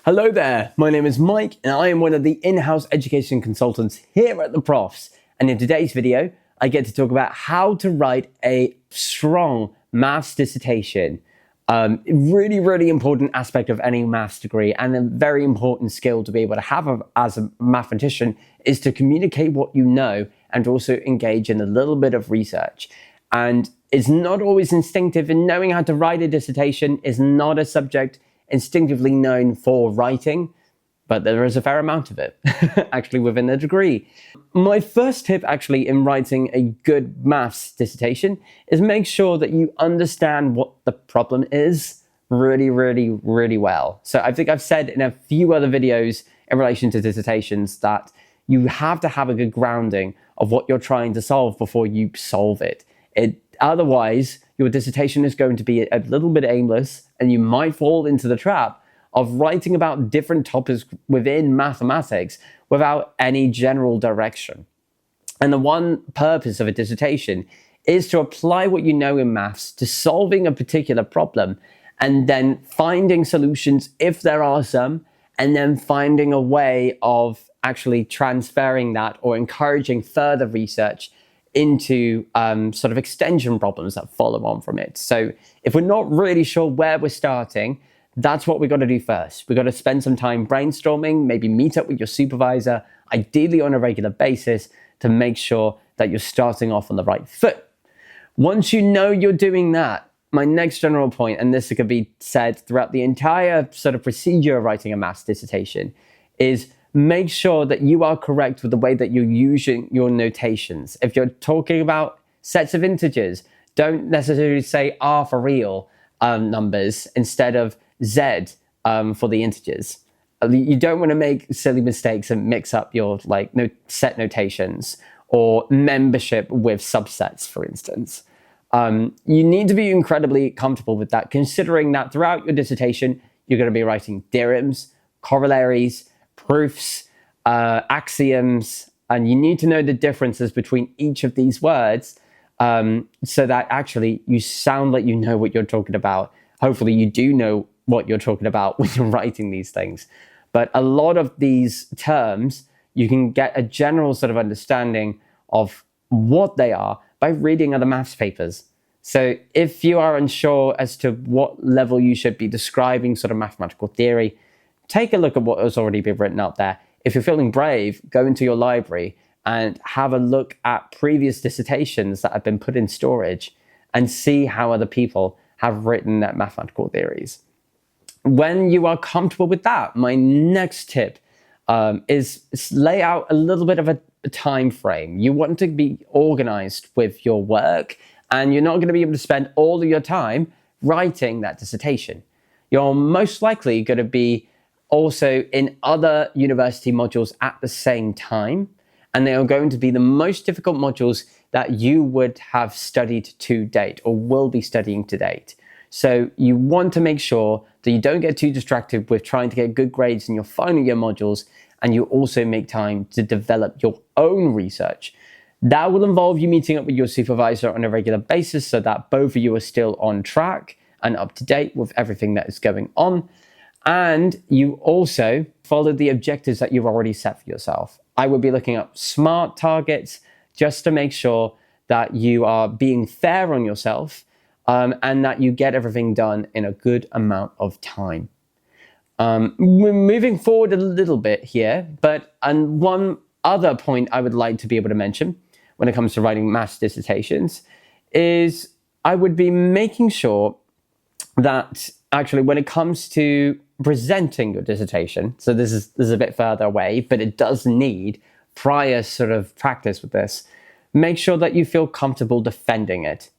Hello there, my name is Mike and I am one of the in-house education consultants here at the Profs. And in today's video, I get to talk about how to write a strong maths dissertation. Really important aspect of any maths degree, and a very important skill to be able to have as a mathematician is to communicate what you know and also engage in a little bit of research. And it's not always instinctive, and knowing how to write a dissertation is not a subject instinctively known for writing, but there is a fair amount of it actually within the degree. My first tip actually in writing a good maths dissertation is make sure that you understand what the problem is really well. So I think I've said in a few other videos in relation to dissertations that you have to have a good grounding of what you're trying to solve before you solve it. Otherwise, your dissertation is going to be a little bit aimless, and you might fall into the trap of writing about different topics within mathematics without any general direction. And the one purpose of a dissertation is to apply what you know in maths to solving a particular problem, and then finding solutions if there are some, and then finding a way of actually transferring that or encouraging further research into sort of extension problems that follow on from it. So if we're not really sure where we're starting, that's what we've got to do first. We've got to spend some time brainstorming, maybe meet up with your supervisor, ideally on a regular basis, to make sure that you're starting off on the right foot. Once you know you're doing that, my next general point, and this could be said throughout the entire sort of procedure of writing a maths dissertation, is make sure that you are correct with the way that you're using your notations. If you're talking about sets of integers, don't necessarily say R for real numbers instead of Z for the integers. You don't want to make silly mistakes and mix up your set notations or membership with subsets, for instance. You need to be incredibly comfortable with that, considering that throughout your dissertation, you're going to be writing theorems, corollaries, proofs, axioms, and you need to know the differences between each of these words so that actually you sound like you know what you're talking about. Hopefully you do know what you're talking about when you're writing these things. But a lot of these terms, you can get a general sort of understanding of what they are by reading other maths papers. So if you are unsure as to what level you should be describing sort of mathematical theory, take a look at what has already been written out there. If you're feeling brave, go into your library and have a look at previous dissertations that have been put in storage and see how other people have written their mathematical theories. When you are comfortable with that, my next tip is lay out a little bit of a time frame. You want to be organized with your work, and you're not going to be able to spend all of your time writing that dissertation. You're most likely going to be also in other university modules at the same time, and they are going to be the most difficult modules that you would have studied to date or will be studying to date. So you want to make sure that you don't get too distracted with trying to get good grades in your final year modules, and you also make time to develop your own research. That will involve you meeting up with your supervisor on a regular basis so that both of you are still on track and up to date with everything that is going on. And you also follow the objectives that you've already set for yourself. I would be looking at SMART targets just to make sure that you are being fair on yourself and that you get everything done in a good amount of time. We're moving forward a little bit here, but one other point I would like to be able to mention when it comes to writing maths dissertations is I would be making sure that actually when it comes to presenting your dissertation, so this is a bit further away, but it does need prior sort of practice with this, make sure that you feel comfortable defending it.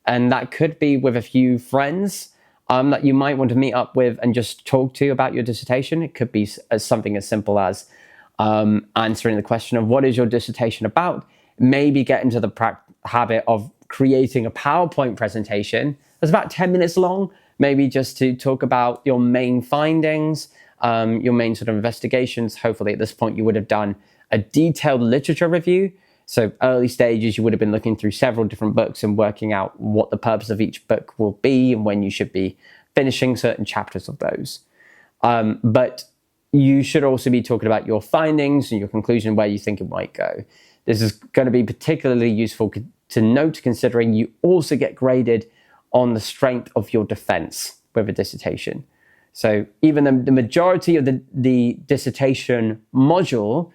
And that could be with a few friends that you might want to meet up with and just talk to about your dissertation. It could be something as simple as answering the question of what is your dissertation about? Maybe get into the habit of creating a PowerPoint presentation that's about 10 minutes long, maybe just to talk about your main findings, your main sort of investigations. Hopefully at this point you would have done a detailed literature review. So early stages, you would have been looking through several different books and working out what the purpose of each book will be and when you should be finishing certain chapters of those. But you should also be talking about your findings and your conclusion, where you think it might go. This is going to be particularly useful to note, considering you also get graded on the strength of your defense with a dissertation. So even the majority of the dissertation module,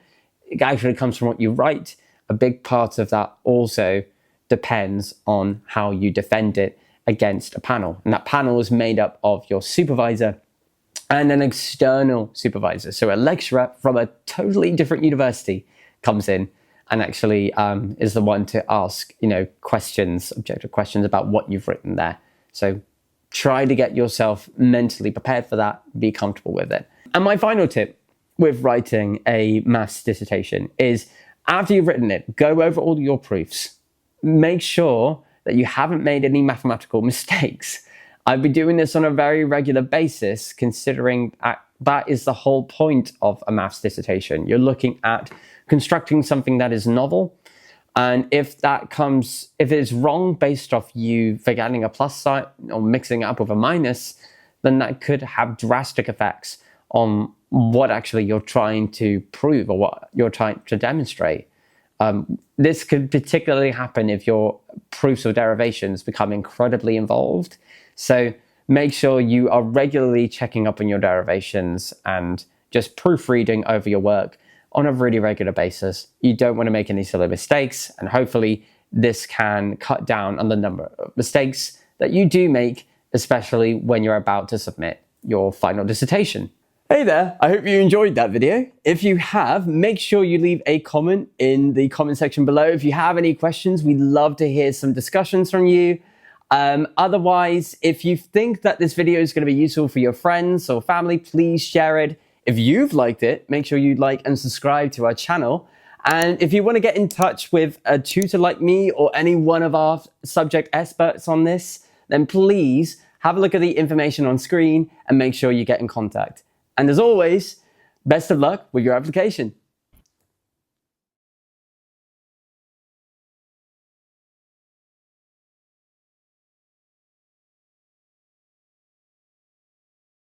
it actually comes from what you write. A big part of that also depends on how you defend it against a panel. And that panel is made up of your supervisor and an external supervisor. So a lecturer from a totally different university comes in and actually is the one to ask, questions, objective questions about what you've written there. So try to get yourself mentally prepared for that, be comfortable with it. And my final tip with writing a maths dissertation is, after you've written it, go over all your proofs. Make sure that you haven't made any mathematical mistakes. I've been doing this on a very regular basis, considering that is the whole point of a maths dissertation. You're looking at constructing something that is novel. And if it is wrong based off you forgetting a plus sign or mixing it up with a minus, then that could have drastic effects on what actually you're trying to prove or what you're trying to demonstrate. This could particularly happen if your proofs or derivations become incredibly involved. So make sure you are regularly checking up on your derivations and just proofreading over your work on a really regular basis. You don't want to make any silly mistakes, and hopefully this can cut down on the number of mistakes that you do make, especially when you're about to submit your final dissertation. Hey there, I hope you enjoyed that video. If you have, make sure you leave a comment in the comment section below. If you have any questions, we'd love to hear some discussions from you. Otherwise, if you think that this video is going to be useful for your friends or family, please share it. If you've liked it, make sure you like and subscribe to our channel. And if you want to get in touch with a tutor like me or any one of our subject experts on this, then please have a look at the information on screen and make sure you get in contact. And as always, best of luck with your application.